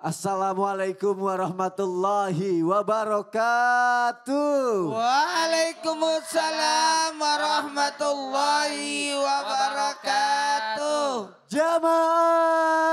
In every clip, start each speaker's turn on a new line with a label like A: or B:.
A: Assalamualaikum warahmatullahi wabarakatuh.
B: Waalaikumsalam warahmatullahi wabarakatuh.
A: Jamaah.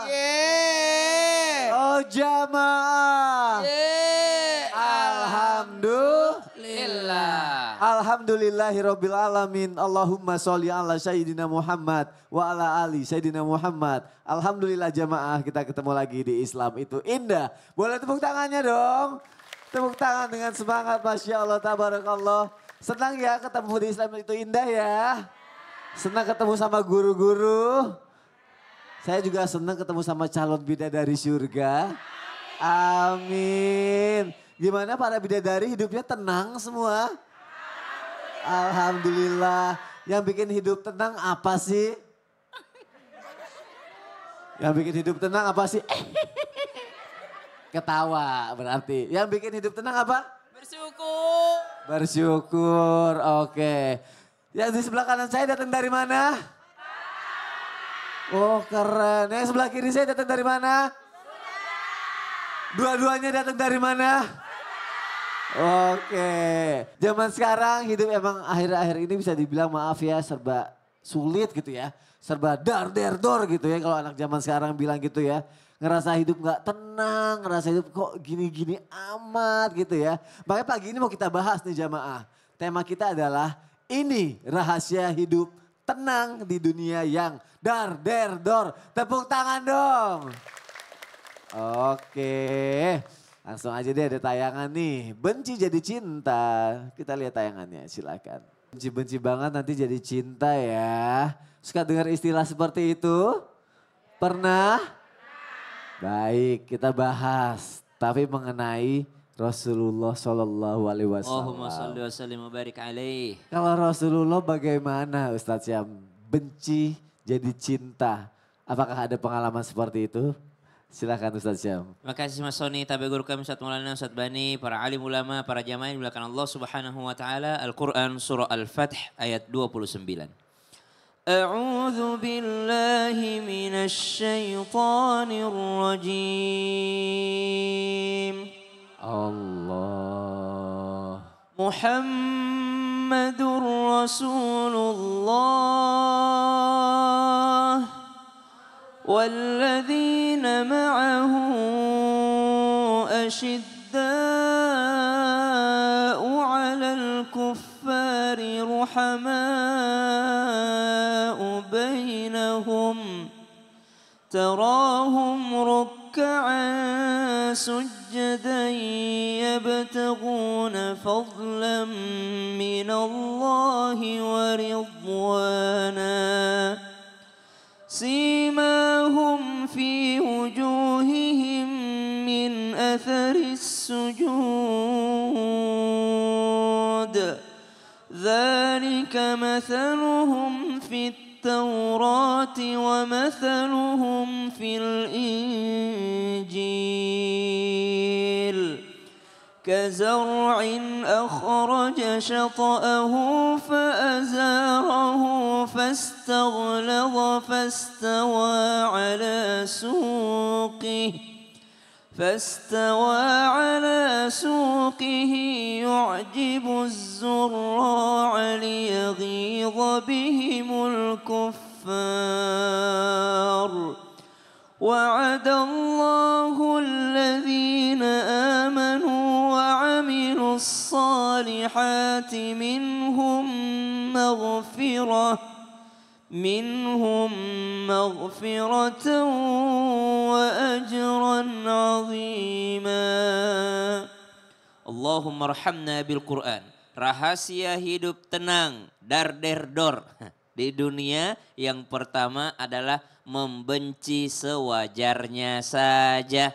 B: Yeay.
A: Oh jamaah.
B: Yeay.
A: Alhamdulillah. Alhamdulillahirabbil alamin. Allahumma sholli ala sayyidina Muhammad wa ala ali sayyidina Muhammad. Alhamdulillah jamaah, kita ketemu lagi di Islam itu indah. Boleh tepuk tangannya dong. Tepuk tangan dengan semangat, Masya Allah, tabarakallah. Senang ya ketemu di Islam itu indah ya. Senang ketemu sama guru-guru. Saya juga senang ketemu sama calon bidadari surga. Amin. Gimana para bidadari, hidupnya tenang semua? Alhamdulillah. Yang bikin hidup tenang apa sih? Yang bikin hidup tenang apa sih? Ketawa berarti. Yang bikin hidup tenang apa?
B: Bersyukur.
A: Bersyukur, oke. Yang di sebelah kanan saya datang dari mana? Oh keren. Yang sebelah kiri saya datang dari mana? Dua-duanya datang dari mana? Oke. Zaman sekarang hidup emang akhir-akhir ini bisa dibilang maaf ya serba sulit gitu ya. Serba dar-der-dor gitu ya kalau anak zaman sekarang bilang gitu ya. Ngerasa hidup gak tenang, ngerasa hidup kok gini-gini amat gitu ya. Makanya pagi ini mau kita bahas nih jamaah. Tema kita adalah ini rahasia hidup tenang di dunia yang dar-der-dor. Tepuk tangan dong. Oke, langsung aja deh ada tayangan nih. Benci jadi cinta. Kita lihat tayangannya, silakan. Benci-benci banget nanti jadi cinta ya. Suka dengar istilah seperti itu? Pernah? Baik, kita bahas. Tapi mengenai Rasulullah Shallallahu Alaihi
B: Allahumma
A: Wasallam.
B: salli wa sallim wa barik alaih.
A: Kalau Rasulullah bagaimana Ustadz Syam? Benci jadi cinta. Apakah ada pengalaman seperti itu? Silakan Ustadz Syam.
B: Terima kasih Mas Soni, tabi guru kami Ustaz Maulana, Ustaz Bani, para alim ulama, para jamaah yang dimuliakan Allah Subhanahu wa taala. Al-Qur'an surah Al-Fath ayat 29. A'udzu billahi minasy syaithanir rajim.
A: Allah.
B: Muhammadur Rasulullah والذين معه أشداء على الكفار رحماء بينهم تراهم ركعا سجدا يبتغون فضلا من الله ورضوانا سيماهم في وجوههم من أثر السجود ذلك مثلهم في التوراة ومثلهم في الإنجيل كزرع أخرج شطأه فأزاره فاستغلظ فاستوى على سوقه يعجب الزراع ليغيظ بهم الكفار وعد الله الذين آمنوا وعملوا الصالحات منهم مغفرة وأجرا عظيما. اللهم ارحمنا بالقرآن. Rahasia hidup tenang, dar-der-dor di dunia yang pertama adalah membenci sewajarnya saja.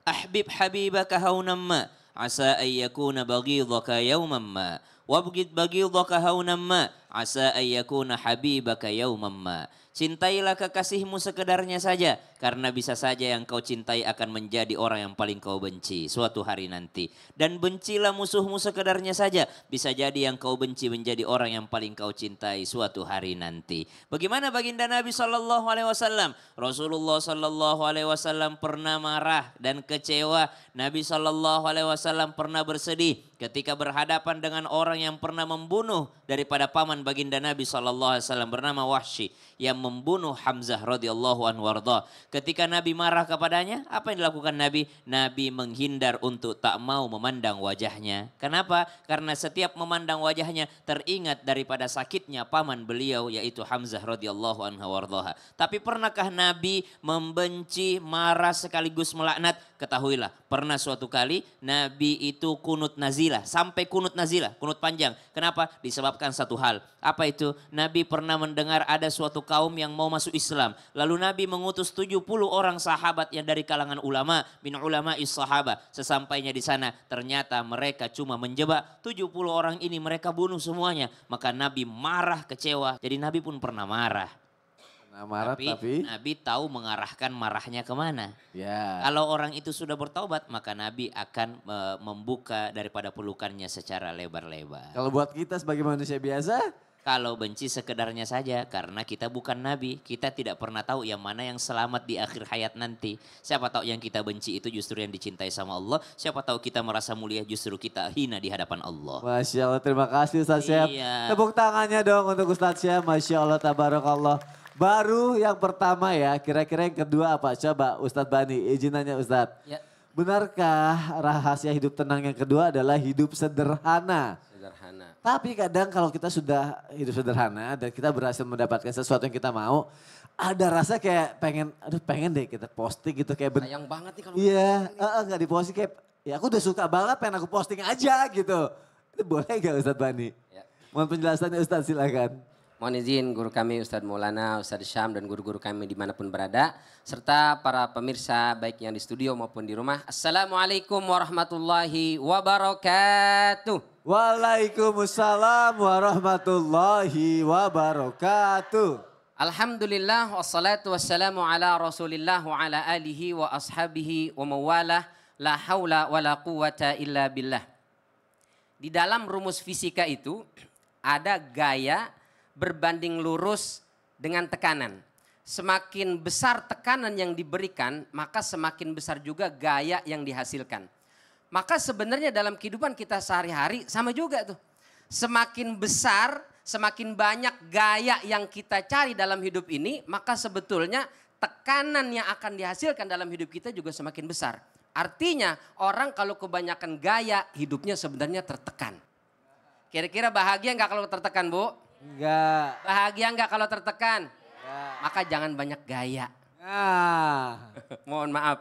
B: Ahbib habibaka haunamma asa ayyakuna baghidhaka yawmamma wabghid baghidhaka haunamma asa ayyakuna habibaka yawman ma. Cintailah kekasihmu sekedarnya saja, karena bisa saja yang kau cintai akan menjadi orang yang paling kau benci suatu hari nanti. Dan bencilah musuhmu sekedarnya saja, bisa jadi yang kau benci menjadi orang yang paling kau cintai suatu hari nanti. Bagaimana baginda Nabi Shallallahu Alaihi Wasallam? Rasulullah Shallallahu Alaihi Wasallam pernah marah dan kecewa. Nabi Shallallahu Alaihi Wasallam pernah bersedih ketika berhadapan dengan orang yang pernah membunuh daripada paman baginda Nabi Shallallahu Alaihi Wasallam bernama Wahsy yang membunuh Hamzah radhiyallahu anhu warda. Ketika Nabi marah kepadanya, apa yang dilakukan Nabi? Nabi menghindar untuk tak mau memandang wajahnya. Kenapa? Karena setiap memandang wajahnya teringat daripada sakitnya paman beliau yaitu Hamzah radhiyallahu anhu warda. Tapi pernahkah Nabi membenci, marah sekaligus melaknat? Ketahuilah, pernah suatu kali Nabi itu kunut nazilah, sampai kunut nazilah, kunut panjang. Kenapa? Disebabkan satu hal. Apa itu? Nabi pernah mendengar ada suatu kaum yang mau masuk Islam. Lalu Nabi mengutus 70 orang sahabat yang dari kalangan ulama, min ulama'is sahabat. Sesampainya di sana ternyata mereka cuma menjebak 70 orang ini, mereka bunuh semuanya. Maka Nabi marah, kecewa. Jadi Nabi pun pernah marah.
A: Nah, marah tapi
B: Nabi tahu mengarahkan marahnya kemana.
A: ya.
B: Kalau orang itu sudah bertaubat, maka Nabi akan membuka daripada pelukannya secara lebar-lebar.
A: Kalau buat kita sebagai manusia biasa,
B: Kalau benci sekedarnya saja, karena kita bukan Nabi. Kita tidak pernah tahu yang mana yang selamat di akhir hayat nanti. Siapa tahu yang kita benci itu justru yang dicintai sama Allah. Siapa tahu kita merasa mulia justru kita hina di hadapan Allah.
A: Masya Allah, terima kasih Ustaz Syahab.
B: Iya.
A: Tepuk tangannya dong untuk Ustaz Syahab, Masya Allah, tabarakallah. Baru yang pertama ya, kira-kira yang kedua apa? Coba Ustadz Bani, izin nanya Ustadz.
C: Ya.
A: Benarkah rahasia hidup tenang yang kedua adalah hidup sederhana?
C: Sederhana.
A: Tapi kadang kalau kita sudah hidup sederhana dan kita berhasil mendapatkan sesuatu yang kita mau, ada rasa kayak pengen deh kita posting gitu kayak
C: Sayang banget nih kalau
A: iya, nggak diposting kayak, ya aku udah suka banget pengen aku posting aja gitu. Itu boleh gak Ustadz Bani?
C: Ya.
A: Mohon penjelasannya Ustadz, silakan.
C: Mohon izin guru kami Ustadz Maulana, Ustadz Syam dan guru-guru kami dimanapun berada. Serta para pemirsa baik yang di studio maupun di rumah. Assalamualaikum warahmatullahi wabarakatuh.
A: Waalaikumsalam warahmatullahi wabarakatuh.
C: Alhamdulillah wassalatu wassalamu ala rasulillah wa ala alihi wa ashabihi wa mawalah. La hawla wa la quwata illa billah. Di dalam rumus fisika itu ada gaya berbanding lurus dengan tekanan. Semakin besar tekanan yang diberikan, maka semakin besar juga gaya yang dihasilkan. Maka sebenarnya dalam kehidupan kita sehari-hari sama juga tuh. Semakin besar, semakin banyak gaya yang kita cari dalam hidup ini, maka sebetulnya tekanan yang akan dihasilkan dalam hidup kita juga semakin besar. Artinya orang kalau kebanyakan gaya, hidupnya sebenarnya tertekan. Kira-kira bahagia nggak kalau tertekan, Bu?
A: Enggak.
C: Bahagia nggak kalau tertekan?
A: Enggak.
C: Maka jangan banyak gaya.
A: Nah.
C: Mohon maaf.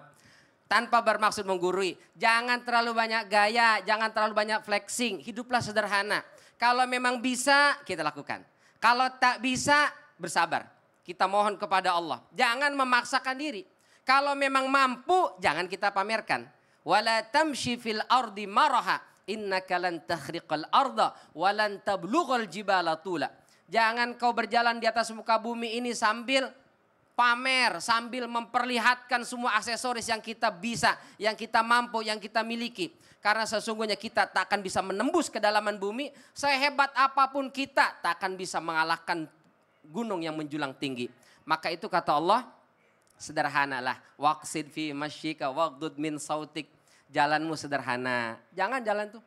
C: Tanpa bermaksud menggurui. Jangan terlalu banyak gaya, jangan terlalu banyak flexing. Hiduplah sederhana. Kalau memang bisa, kita lakukan. Kalau tak bisa, bersabar. Kita mohon kepada Allah. Jangan memaksakan diri. Kalau memang mampu, jangan kita pamerkan. Wala tamshi fil ardi maraha. Innaka lan takhriqal arda wa lan tablughal jibala tula. Jangan kau berjalan di atas muka bumi ini sambil pamer, sambil memperlihatkan semua aksesoris yang kita bisa, yang kita mampu, yang kita miliki. Karena sesungguhnya kita tak akan bisa menembus kedalaman bumi. Sehebat apapun kita tak akan bisa mengalahkan gunung yang menjulang tinggi. Maka itu kata Allah, sederhanalah. Waqsid fi masyika waghdud min sautik. Jalanmu sederhana. Jangan jalan tuh.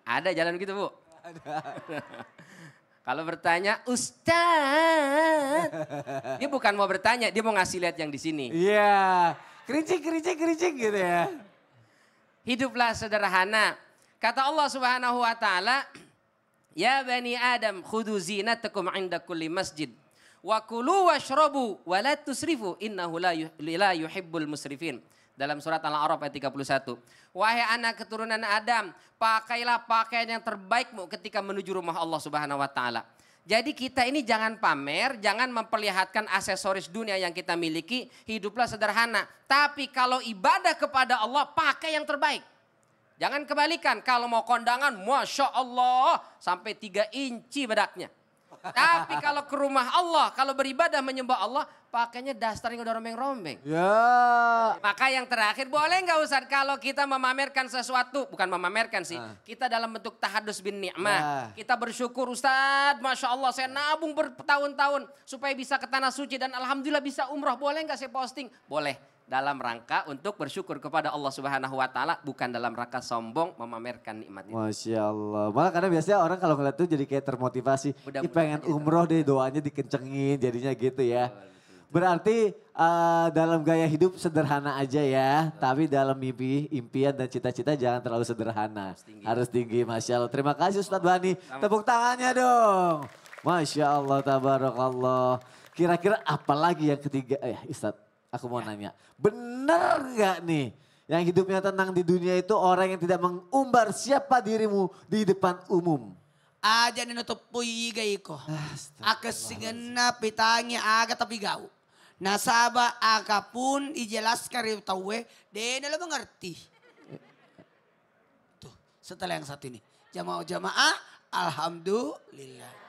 C: Ada jalan gitu, Bu?
A: Ada.
C: Kalau bertanya, Ustaz. Dia bukan mau bertanya, dia mau ngasih lihat yang di sini.
A: Iya. Kericik gitu ya.
C: Hiduplah sederhana. Kata Allah Subhanahu wa taala, "Ya bani Adam, khudhu zinatakum 'inda kulli masjid. Wa kulu washrabu wa la tusrifu innahu la yuhibbul musrifin." Dalam surat Al-A'raf ayat 31. Wahai anak keturunan Adam, pakailah pakaian yang terbaikmu ketika menuju rumah Allah Subhanahu wa taala. Jadi kita ini jangan pamer, jangan memperlihatkan aksesoris dunia yang kita miliki, hiduplah sederhana. Tapi kalau ibadah kepada Allah, pakai yang terbaik. Jangan kebalikan, kalau mau kondangan Masya Allah sampai 3 inci bedaknya. Tapi kalau ke rumah Allah, kalau beribadah menyembah Allah, pakainya daster yang udah rombeng-rombeng.
A: Ya.
C: Maka yang terakhir, boleh nggak Ustaz kalau kita memamerkan sesuatu, bukan memamerkan sih, kita dalam bentuk tahadus bin ni'mah. Kita bersyukur Ustaz, Masya Allah saya nabung bertahun-tahun supaya bisa ke tanah suci dan Alhamdulillah bisa umroh. Boleh nggak saya posting? Boleh. Dalam rangka untuk bersyukur kepada Allah Subhanahu wa taala, bukan dalam rangka sombong memamerkan nikmat itu.
A: Masya Allah. Malah karena biasanya orang kalau ngeliat tuh jadi kayak termotivasi. Ih, pengen umroh deh, doanya dikencengin jadinya gitu ya. Berarti dalam gaya hidup sederhana aja ya. Tapi dalam mimpi, impian dan cita-cita jangan terlalu sederhana. Harus tinggi. Masya Allah. Terima kasih Ustadz Bani. Tepuk tangannya dong. Masya Allah, tabarakallah. Kira-kira apa lagi yang ketiga? Ustadz. Aku mau nanya, benar gak nih yang hidupnya tenang di dunia itu orang yang tidak mengumbar siapa dirimu di depan umum?
D: Aja nutup puyi gaiko. Aka singena pitangi aga tapi gau. Nasaba aga pun ijelaskan riu tawe de dalam mengerti. Tuh setelah yang satu ini. Jamaah-jamaah alhamdulillah.